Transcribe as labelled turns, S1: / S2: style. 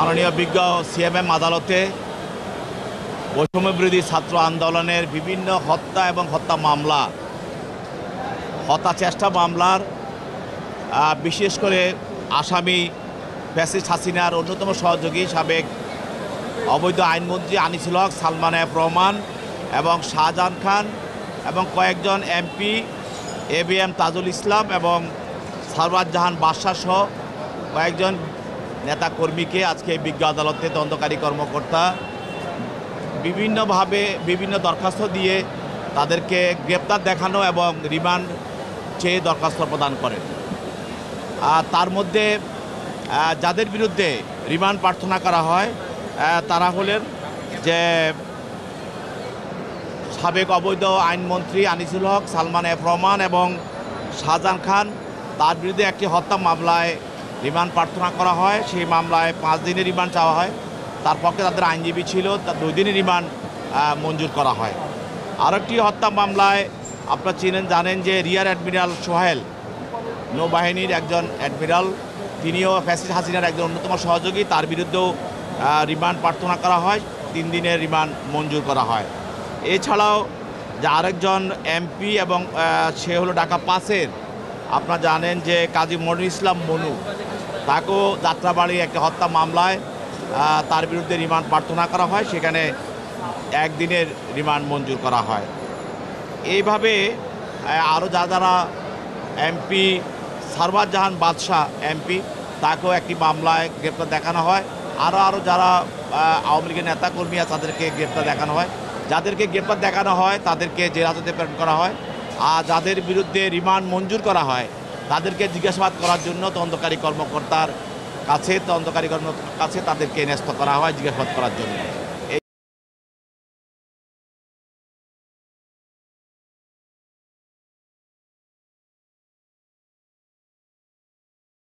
S1: মাননীয় বিজ্ঞ সিএমএম আদালতে বৈষম্য বিরোধী ছাত্র আন্দোলনের বিভিন্ন হত্যা এবং হত্যা মামলা, হত্যা চেষ্টা মামলার বিশেষ করে আসামি ফ্যাসিস্ট হাসিনার অন্যতম সহযোগী সাবেক অবৈধ আইনমন্ত্রী আনিসুল হক, সালমান এফ রহমান এবং শাহজাহান খান এবং কয়েকজন এমপি এবিএম তাজুল ইসলাম এবং সরওয়ার জাহান বাদশাহ সহ কয়েকজন নেতাকর্মীকে আজকে বিজ্ঞ আদালতে তদন্তকারী কর্মকর্তা বিভিন্নভাবে বিভিন্ন দরখাস্ত দিয়ে তাদেরকে গ্রেপ্তার দেখানো এবং রিমান্ড চেয়ে দরখাস্ত প্রদান করেন। আর তার মধ্যে যাদের বিরুদ্ধে রিমান্ড প্রার্থনা করা হয় তারা হলেন যে সাবেক অবৈধ আইনমন্ত্রী আনিসুল হক, সালমান এফ রহমান এবং শাহজাহান খান। তার বিরুদ্ধে একটি হত্যা মামলায় রিমান্ড প্রার্থনা করা হয়। সেই মামলায় 5 দিনের রিমান্ড চাওয়া হয়। তার পক্ষে তাদের আইনজীবী ছিল, তার 2 দিনের রিমান্ড মঞ্জুর করা হয়। আরেকটি হত্যা মামলায় আপনারা চিনেন, জানেন যে রিয়ার অ্যাডমিরাল সোহেল, নৌবাহিনীর একজন অ্যাডমিরাল, তিনিও ফ্যাসিস্ট হাসিনার একজন অন্যতম সহযোগী। তার বিরুদ্ধেও রিমান্ড প্রার্থনা করা হয়, 3 দিনের রিমান্ড মঞ্জুর করা হয়। এছাড়াও যে আরেকজন এমপি এবং সে হলো ঢাকা 5-এর, আপনারা জানেন যে কাজী মনির ইসলাম মনু, তাকেও যাত্রাবাড়ি একটা হত্যা মামলায় তার বিরুদ্ধে রিমান্ড প্রার্থনা করা হয়, সেখানে 1 দিনের রিমান্ড মঞ্জুর করা হয়। এইভাবে আরও যারা এমপি সরওয়ার জাহান বাদশাহ এমপি, তাকেও একটি মামলায় গ্রেপ্তার দেখানো হয়। আরও যারা আওয়ামী লীগের নেতাকর্মী আছে তাদেরকে গ্রেপ্তার দেখানো হয়। যাদেরকে গ্রেপ্তার দেখানো হয় তাদেরকে জেল হাজতে প্রেরণ করা হয়। আর যাদের বিরুদ্ধে রিমান্ড মঞ্জুর করা হয় তাদেরকে জিজ্ঞাসাবাদ করার জন্য তদন্তকারী কর্মকর্তার কাছে তাদেরকে ন্যস্ত করা হয় জিজ্ঞাসাবাদ করার জন্য।